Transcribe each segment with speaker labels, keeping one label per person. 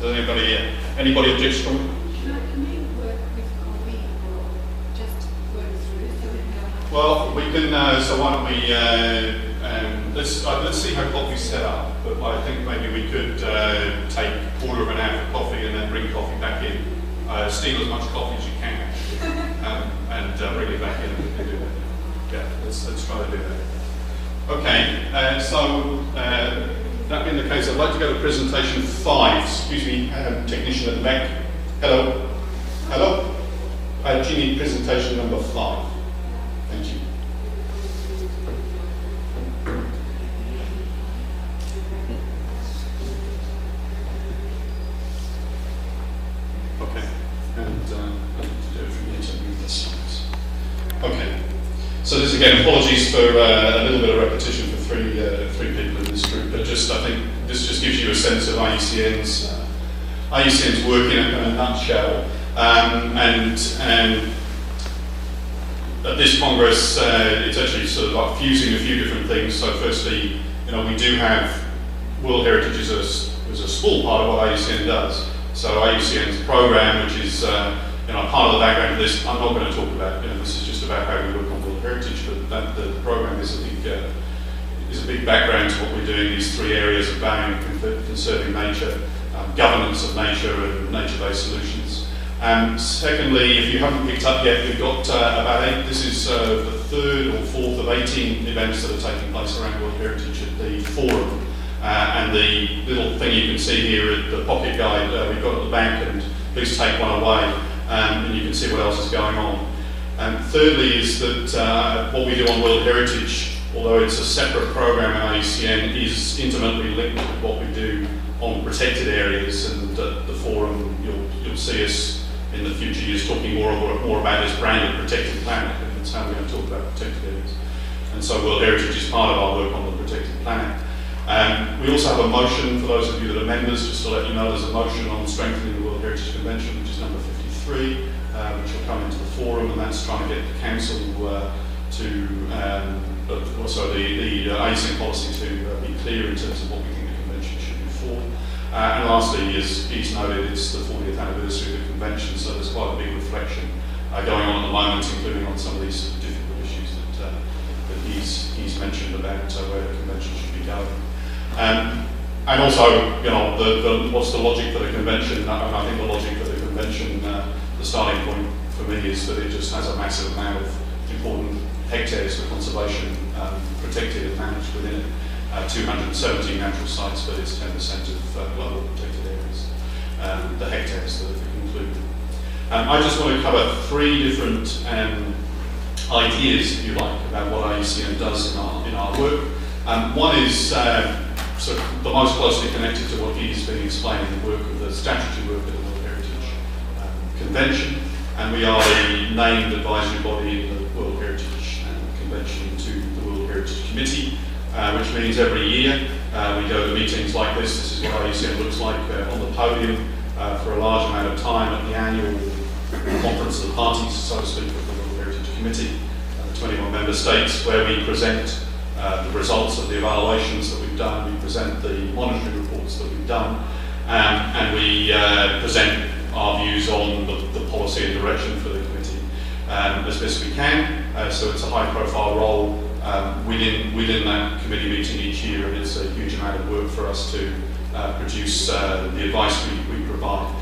Speaker 1: Does anybody object strongly?
Speaker 2: Can we work with coffee or just work through so we know how?
Speaker 1: Well, we can. So why don't we? Let's see how coffee's set up. But I think maybe we could take a quarter of an hour for coffee and then bring coffee back in. Steal as much coffee as you can, and bring it back in and we can do that. Yeah, let's try to do that. Okay, so that being the case, I'd like to go to presentation 5. Excuse me, technician at the back. Hello. Hello. Do you need presentation number 5? Thank you. Okay, and I need to do it from here to move the slides. Okay. So this again, apologies for a little bit of repetition for three people in this group, but just I think this just gives you a sense of IUCN's work in a nutshell. And at this Congress, it's actually sort of like fusing a few different things. So firstly, we do have World Heritage is a small part of what IUCN does. So IUCN's program, which is part of the background of this, I'm not going to talk about. This is just about how we work on World Heritage, but the program is a big background to what we're doing. These 3 areas of bound, conserving nature, governance of nature, and nature-based solutions. Secondly, if you haven't picked up yet, we've got about 8. This is the 3rd or 4th of 18 events that are taking place around World Heritage at the Forum. And the little thing you can see here at the pocket guide we've got at the back, and please take one away. And you can see what else is going on. And thirdly is that what we do on World Heritage, although it's a separate program at IUCN, is intimately linked with what we do on protected areas. And at the Forum, you'll see us in the future years talking more about this branded protected planet, and that's how we're going to talk about protected areas. And so World Heritage is part of our work on the protected planet. We also have a motion, for those of you that are members, just to let you know, there's a motion on strengthening the World Heritage Convention, which is number 53, which will come into the Forum, and that's trying to get the Council also the IUCN policy to be clear in terms of what we think the Convention should be for. And lastly, as he's noted, it's the 40th anniversary of the Convention, so there's quite a big reflection going on at the moment, including on some of these difficult issues that he's mentioned about where the Convention should be going. And also, what's the logic for the Convention? I think the logic for the Convention, the starting point for me is that it just has a massive amount of important hectares for conservation protected and managed within it. 217 natural sites, but it's 10% of global protected areas, the hectares that are included. I just want to cover 3 different ideas, if you like, about what IUCN does in our work. One is sort of the most closely connected to what he's been explaining, the work of the statutory work of the World Heritage Convention, and we are the named advisory body in the World Heritage Convention to the World Heritage Committee, which means every year we go to meetings like this. This is what IUCN looks like on the podium for a large amount of time at the annual conference of the parties, so to speak, of the World Heritage Committee, 21 member states, where we present the results of the evaluations that we've done, we present the monitoring reports that we've done, and we present our views on the policy and direction for the committee as best we can. So it's a high-profile role within that committee meeting each year, and it's a huge amount of work for us to produce the advice we provide.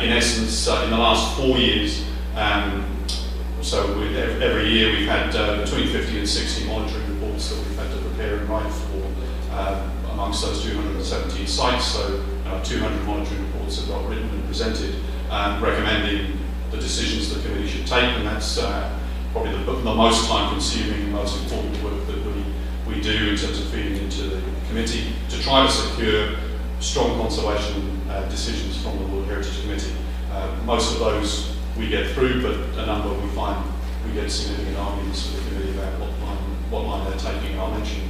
Speaker 1: In essence, in the last 4 years, every year we've had between 50 and 60 monitoring reports that we've had to prepare and write for amongst those 217 sites. So 200 monitoring reports have got written and presented, recommending the decisions the committee should take, and that's probably the most time-consuming and most important work that we do in terms of feeding into the committee to try to secure strong conservation decisions from the World Heritage Committee. Most of those we get through, but a number we find we get significant arguments for the committee about what line they're taking. I'll mention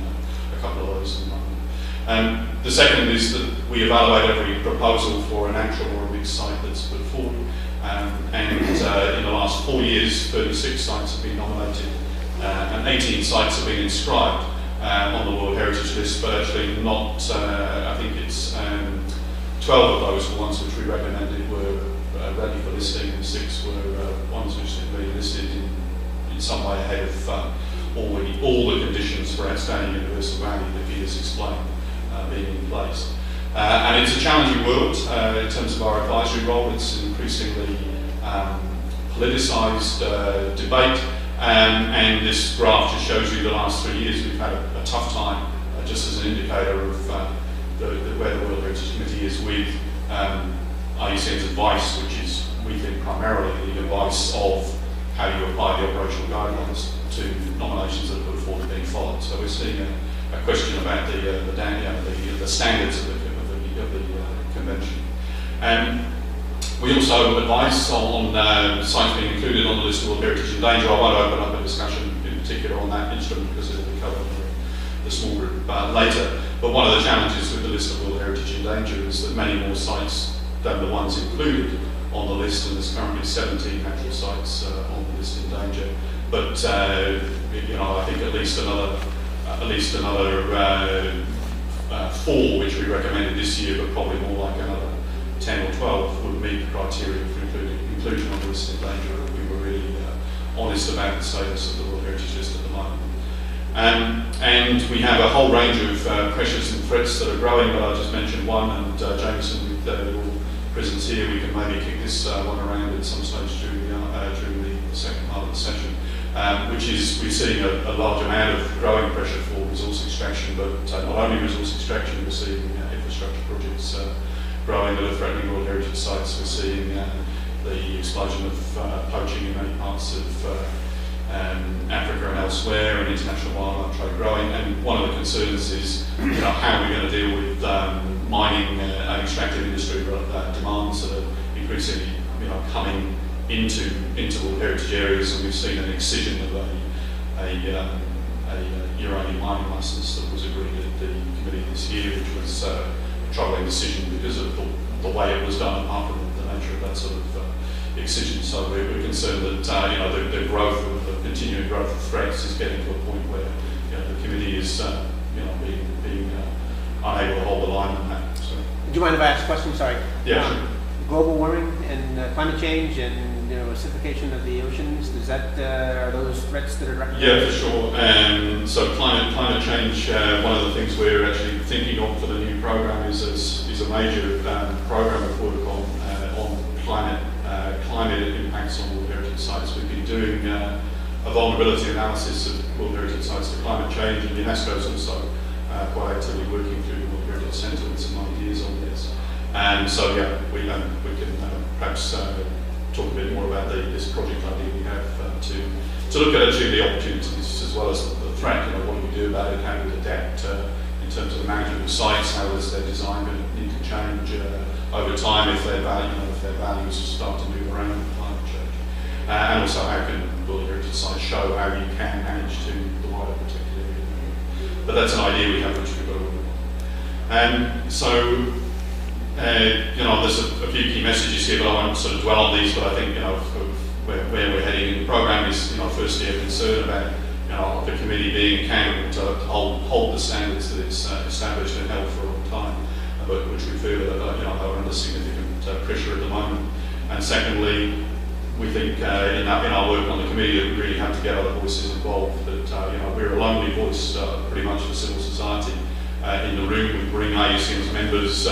Speaker 1: a couple of those in a moment. The second is that we evaluate every proposal for a natural or a mixed site that's put forward. In the last 4 years, 36 sites have been nominated and 18 sites have been inscribed on the World Heritage List, but actually not, I think it's 12 12 of those were ones which we recommended were ready for listing, and 6 were ones which had been listed in some way ahead of all the conditions for outstanding universal value that he has explained being in place. And it's a challenging world in terms of our advisory role. It's an increasingly politicized debate, and this graph just shows you the last 3 years we've had a tough time, just as an indicator of where the World Heritage Committee is with IUCN's advice, which is, we think, primarily the advice of how you apply the operational guidelines to nominations that are put forward being followed. So we're seeing a question about the standards of the convention. We also advise on sites being included on the list of World Heritage in Danger. I won't open up a discussion in particular on that instrument because it will be covered in the small group later. But one of the challenges with the list of World Heritage in Danger is that many more sites than the ones included on the list, and there's currently 17 natural sites on the list in danger. But I think at least another 4 which we recommended this year, but probably more like another 10 or 12 would meet the criteria for inclusion on the list in danger. We were really honest about the status of the World Heritage List at the moment. And we have a whole range of pressures and threats that are growing, but I'll just mention one, and Jameson, with your presence here, we can maybe kick this one around at some stage during the second part of the session, which is we're seeing a large amount of growing pressure for resource extraction, but not only resource extraction, we're seeing infrastructure projects growing that are threatening World Heritage sites. We're seeing the explosion of poaching in many parts of Africa and elsewhere, and international wildlife trade growing. And one of the concerns is, how are we going to deal with mining and extractive industry demands that are increasingly, coming into World Heritage areas. And we've seen an excision of a uranium mining license that was agreed at the committee this year, which was a troubling decision because of the way it was done, apart from the nature of that sort of excision. So we're concerned that the growth, the continuing growth of threats is getting to a point where the committee is being unable to hold the line on that. So.
Speaker 3: Do you mind if I ask a question? Sorry.
Speaker 1: Yeah. Sure.
Speaker 3: Global warming and climate change and acidification of the oceans, does that are those threats that are recognized?
Speaker 1: Yeah, for sure. So climate change, one of the things we're actually thinking of for the new program is a major program of work on climate impacts on World Heritage sites. We've been doing a vulnerability analysis of World Heritage sites to climate change, and UNESCO is also quite actively working through the World Heritage Centre with some ideas on this. And so, yeah, we can perhaps talk a bit more about this project idea we have to look at actually the opportunities as well as the threat. What do we do about it? How do we adapt in terms of the management of sites? How is their design going to need to change over time if their values start to move around with climate change? And also, how can World Heritage sites show how you can manage to the wider protected area? But that's an idea we have which we've got to work on. So. There's a few key messages here, but I won't sort of dwell on these. But I think, where we're heading in the program is, firstly a concern about, the committee being accountable to hold the standards that it's established and held for a long time, but which we feel that are under significant pressure at the moment. And secondly, we think in our work on the committee that we really have to get other voices involved. That we're a lonely voice, pretty much for civil society in the room. We bring IUCN's members.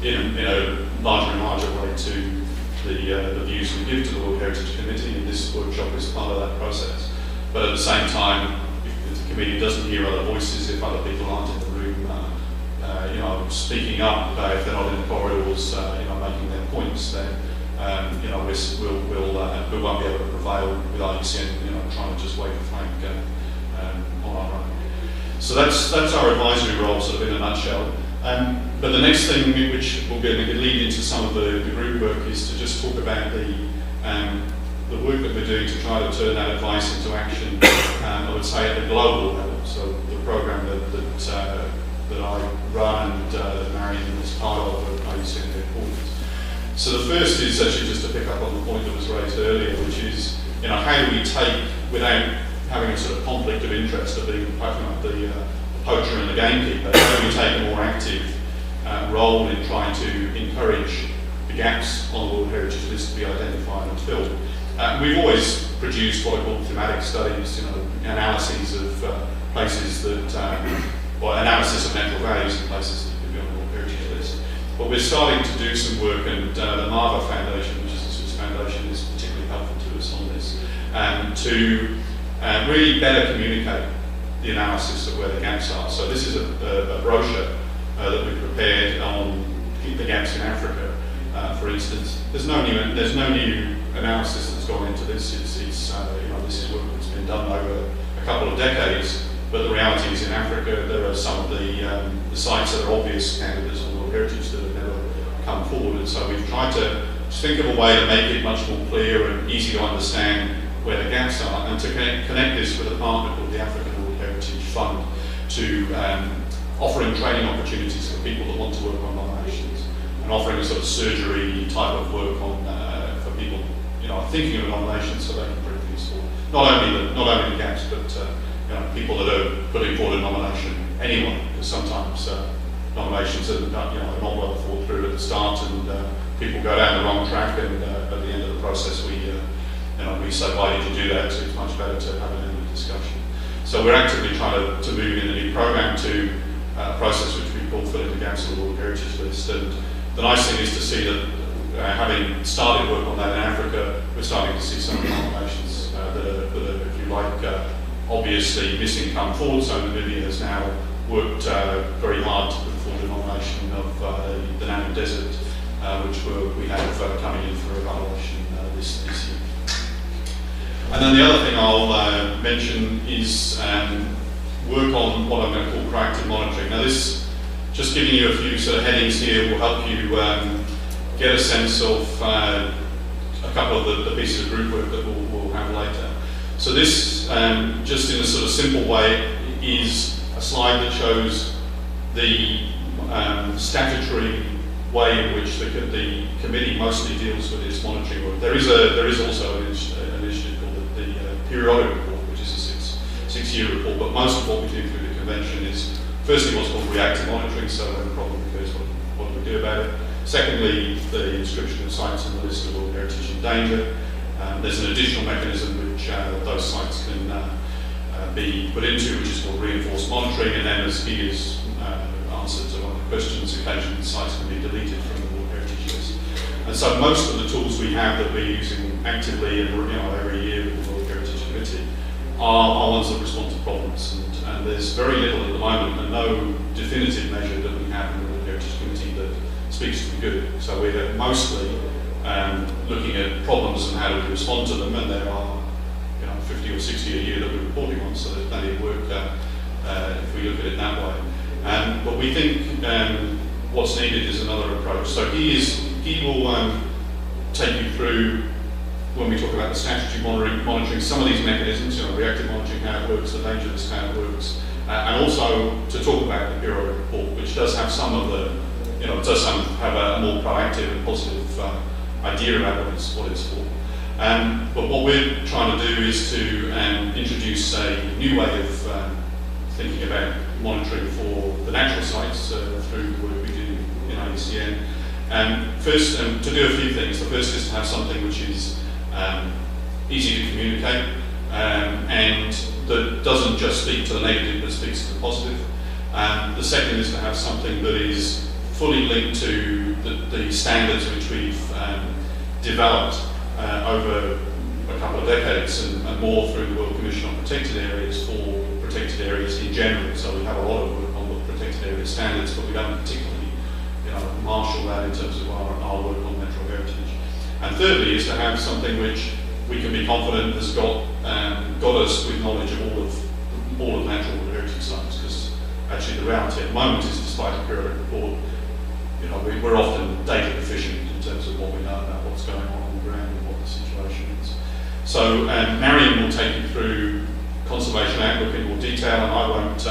Speaker 1: In a larger and larger way to the views we give to the World Heritage Committee, and this workshop is part of that process. But at the same time, if the committee doesn't hear other voices, if other people aren't in the room, speaking up, if they're not in the corridors, making their points, then we won't be able to prevail with IUCN, trying to just wave the flag on our own. So that's our advisory role, sort of in a nutshell. But the next thing, which will lead into some of the group work, is to just talk about the work that we're doing to try to turn that advice into action. I would say at the global level. So the program that I run and that Marion is part of IUCN headquarters. So the first is actually just to pick up on the point that was raised earlier, which is how do we take, without having a sort of conflict of interest of being the poacher and the gamekeeper, how do we take a more active role in trying to encourage the gaps on the World Heritage List to be identified and filled. We've always produced what are called thematic studies, analyses of places that, or analysis of natural values in places that could be on the World Heritage List. But we're starting to do some work, and the Marva Foundation, which is the Swiss Foundation, is particularly helpful to us on this, to really better communicate the analysis of where the gaps are. So this is a brochure that we've prepared on the gaps in Africa, for instance. There's no new analysis that's gone into this. This is work that's been done over a couple of decades. But the reality is, in Africa, there are some of the sites that are obvious candidates for World Heritage that have never come forward. And so we've tried to just think of a way to make it much more clear and easy to understand where the gaps are, and to connect this with a partner called the African World Heritage Fund to offering training opportunities for people that want to work on nominations, and offering a sort of surgery type of work on for people thinking of a nomination, so they can bring things forward. Not only the gaps, but people that are putting forward a nomination anyway, because sometimes nominations are not well thought through at the start, and people go down the wrong track, and at the end of the process we say, why did you do that? So it's much better to have an early discussion. So we're actively trying to move in the new program to a process which we call filling the gaps on the World Heritage List. And the nice thing is to see that having started work on that in Africa, we're starting to see some of the nominations that are, if you like, obviously missing come forward. So Namibia has now worked very hard to put forward a nomination of the Namib Desert, which we have coming in for evaluation this year. And then the other thing I'll mention is work on what I'm going to call proactive monitoring. Now this, just giving you a few sort of headings here, will help you get a sense of a couple of the pieces of group work that we'll have later. So this, just in a sort of simple way, is a slide that shows the statutory way in which the committee mostly deals with its monitoring work. There is also an initiative called the periodic report, which is a six-year report, but most of what we do through the convention is firstly what's called reactive monitoring, so when a problem occurs, what do we do about it? Secondly, the inscription of sites on the list of World Heritage in danger. There's an additional mechanism which those sites can be put into, which is called reinforced monitoring, and then as he has answered to one of the questions, occasionally sites can be deleted from the World Heritage List. And so most of the tools we have that we're using actively and every year with the World Heritage Committee are ones that respond to problems, and there's very little at the moment and no definitive measure that we have in the World Heritage Committee that speaks to the good. So we're mostly looking at problems and how do we respond to them, and there are 50 or 60 a year that we're reporting on, so there's plenty of work if we look at it that way. But we think what's needed is another approach. So he will take you through, when we talk about the statutory monitoring some of these mechanisms, reactive monitoring, how it works, the danger list, how it works, and also to talk about the periodic report, which does have some of the, have a more proactive and positive idea about what it's for. But what we're trying to do is to introduce a new way of thinking about monitoring for the natural sites through the work we do in IUCN. First, to do a few things. The first is to have something which is easy to communicate and that doesn't just speak to the negative but speaks to the positive. The second is to have something that is fully linked to the standards which we've developed over a couple of decades and more through the World Commission on Protected Areas for protected areas in general. So we have a lot of work on the protected area standards, but we don't particularly marshal that in terms of our work on natural heritage. And thirdly is to have something which we can be confident has got us with knowledge of all of natural heritage sites, because actually the reality at the moment is, despite the periodic report, we're often data deficient in terms of what we know about what's going on the ground and what the situation is. So Marion will take you through Conservation Outlook in more detail, and I won't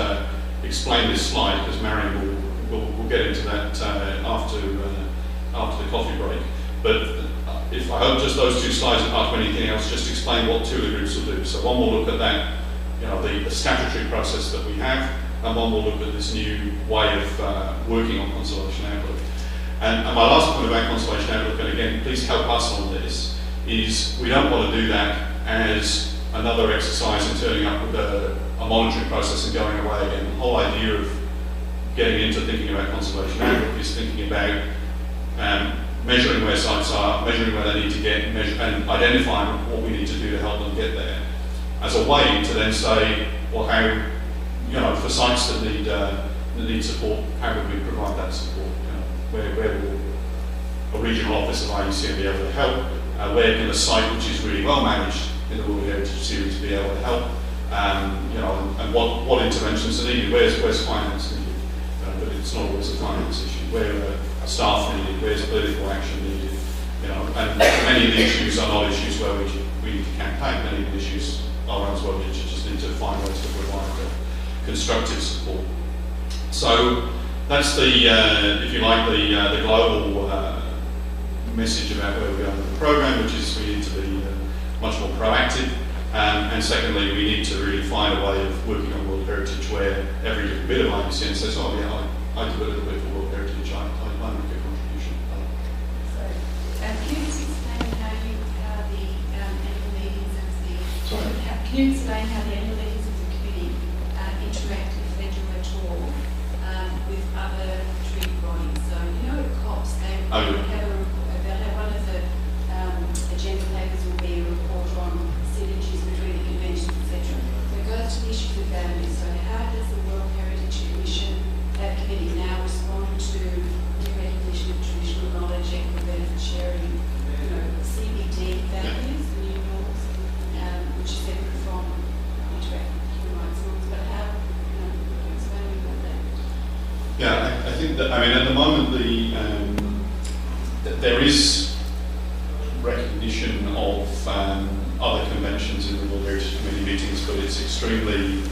Speaker 1: explain this slide because Marion will get into that after the coffee break. But if I hope just those two slides, apart from anything else, just explain what two of the groups will do. So one will look at that, the statutory process that we have, and one will look at this new way of working on conservation outlook. And my last point about conservation outlook, and again, please help us on this, is we don't want to do that as another exercise in turning up with a monitoring process and going away again. The whole idea of getting into thinking about conservation outlook is thinking about measuring where sites are, measuring where they need to get, and identifying what we need to do to help them get there, as a way to then say, well, how, you know, for sites that need support, how would we provide that support? You know, where will a regional office of IUCN be able to help? Where can a site which is really well managed in the World Heritage Series be able to help? You know, and what interventions are needed? Where's finance needed? But it's not always a finance issue. Where are staff needed? Where's political action needed? You know, and many of the issues are not issues where we need to campaign. Many of the issues are ones where we just need to find ways to provide constructive support. So that's the, if you like, the global message about where we're going with the program, which is we need to be much more proactive. And secondly, we need to really find a way of working on World Heritage where every little bit of IUCN says, oh yeah, I do a little bit for World Heritage, I make a contribution.
Speaker 2: So, can you explain how the annual meetings of the...
Speaker 1: Sorry?
Speaker 2: Can you explain how the annual meetings of the committee interact, if they do at all, with other treaty bodies? So, you know, at COPs, they have one of the agenda papers will be a report on synergies between the conventions, etc. So it goes to the issues of boundaries. So how does the World Heritage Commission, that committee, now respond to the recognition of traditional knowledge, equitable benefit sharing, you know, CBD values, the new norms, which is separate from interactive human rights norms, but how, you know, explain about that?
Speaker 1: Yeah, I think that, I mean, at the moment, there is recognition of other conventions in the World Heritage Committee meetings, but it's extremely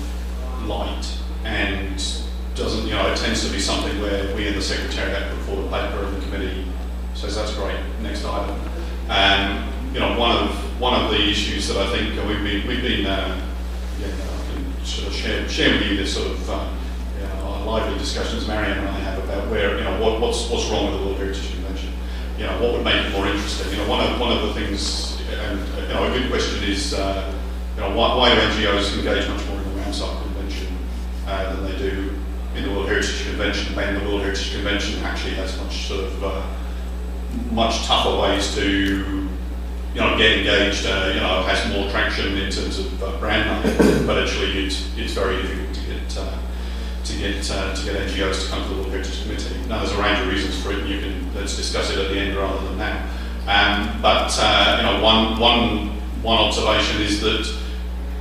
Speaker 1: light and doesn't, you know, it tends to be something where we in the Secretariat put forward a paper and the committee says that's great, next item. You know, one of the issues that I think we've been I can sort of share with you this sort of lively discussions Marianne and I have about where, you know, what's wrong with the World Heritage Convention. You know, what would make it more interesting? You know, one of the things, and you know, a good question is, you know, why do NGOs engage much more in the Ramsar Convention than they do in the World Heritage Convention? When the World Heritage Convention actually has much sort of much tougher ways to, you know, get engaged. You know, has more traction in terms of brand money, but actually it's very difficult to get NGOs to come to the World Heritage Committee. Now, there's a range of reasons for it, and let's discuss it at the end rather than now. But you know, one observation is that,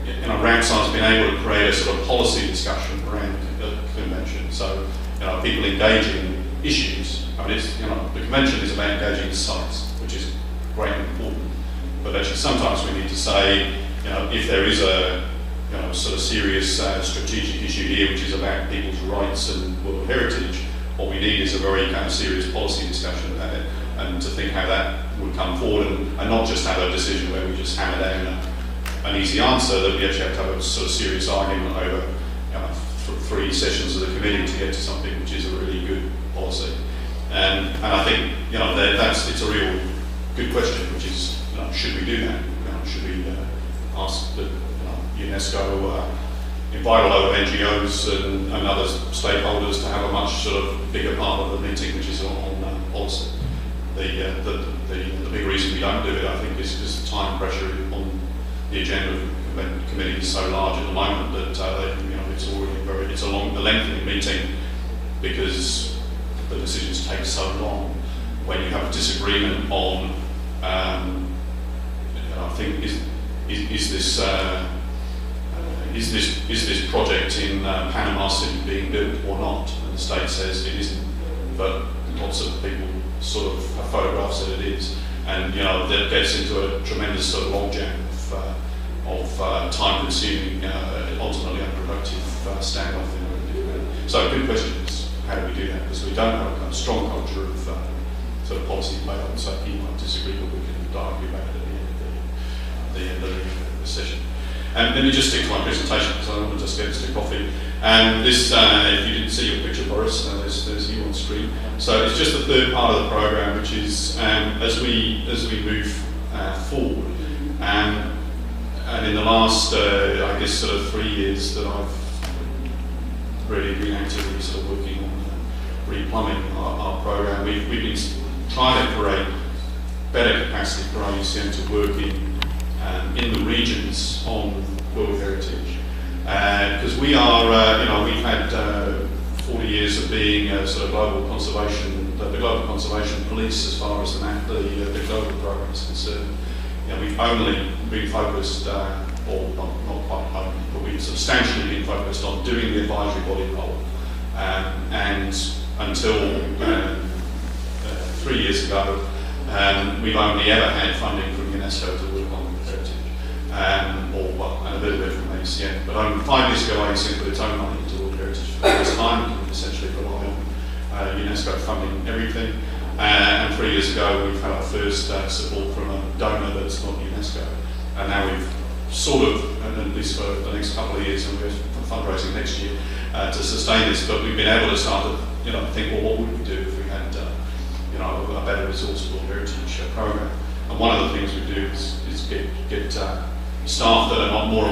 Speaker 1: you know, Ramsar's been able to create a sort of policy discussion around the convention. So, you know, people engaging issues. I mean, it's, you know, the convention is about engaging sites, which is great and important. But actually, sometimes we need to say, you know, if there is a, you know, sort of serious strategic issue here, which is about people's rights and world heritage, what we need is a very kind of serious policy discussion about it, and to think how that would come forward, and not just have a decision where we just hammer down an easy answer, that we actually have to have a sort of serious argument over, you know, 3 sessions of the committee to get to something which is a really good policy. And I think, you know, it's a real good question, which is, you know, should we do that? You know, should we ask the UNESCO, invite a load of NGOs and other stakeholders to have a much sort of bigger part of the meeting, which is on policy. The big reason we don't do it, I think, is because the time pressure on the agenda of the committee is so large at the moment that you know, it's already it's a lengthening meeting, because the decisions take so long. When you have a disagreement on, you know, I think is this project in Panama City being built or not? And the state says it isn't, but lots of people sort of have photographs that it is, and you know, that gets into a tremendous sort of logjam of time-consuming, ultimately unproductive standoff. So, good question is, how do we do that? Because we don't have a kind of strong culture of sort of policy debate, so people might disagree, but we can argue about it at the end of the session. Let me just stick to my presentation because I don't want to just get us to coffee. This, if you didn't see your picture, Boris, there's you on screen. So it's just the third part of the program, which is as we move forward. And in the last, I guess, sort of 3 years that I've really been actively sort of working on replumbing our program, we've been trying to create better capacity for IUCN to work in the regions on World Heritage. Because we are, we've had 40 years of being a sort of global conservation, the global conservation police as far as the global program is concerned. We've only been focused, or not quite only, but we've substantially been focused on doing the advisory body role. And until 3 years ago, we've only ever had funding from UNESCO to work on heritage, and a little bit from IUCN. But only 5 years ago, IUCN put its own money into World Heritage for the first time, and essentially rely on UNESCO funding everything. And 3 years ago, we've had our first support from a donor that's not UNESCO. And now we've sort of, and at least for the next couple of years, and we're fundraising next year to sustain this, but we've been able to start to think, well, what would we do if we had a better resource World Heritage program? And one of the things we do is get staff that are not more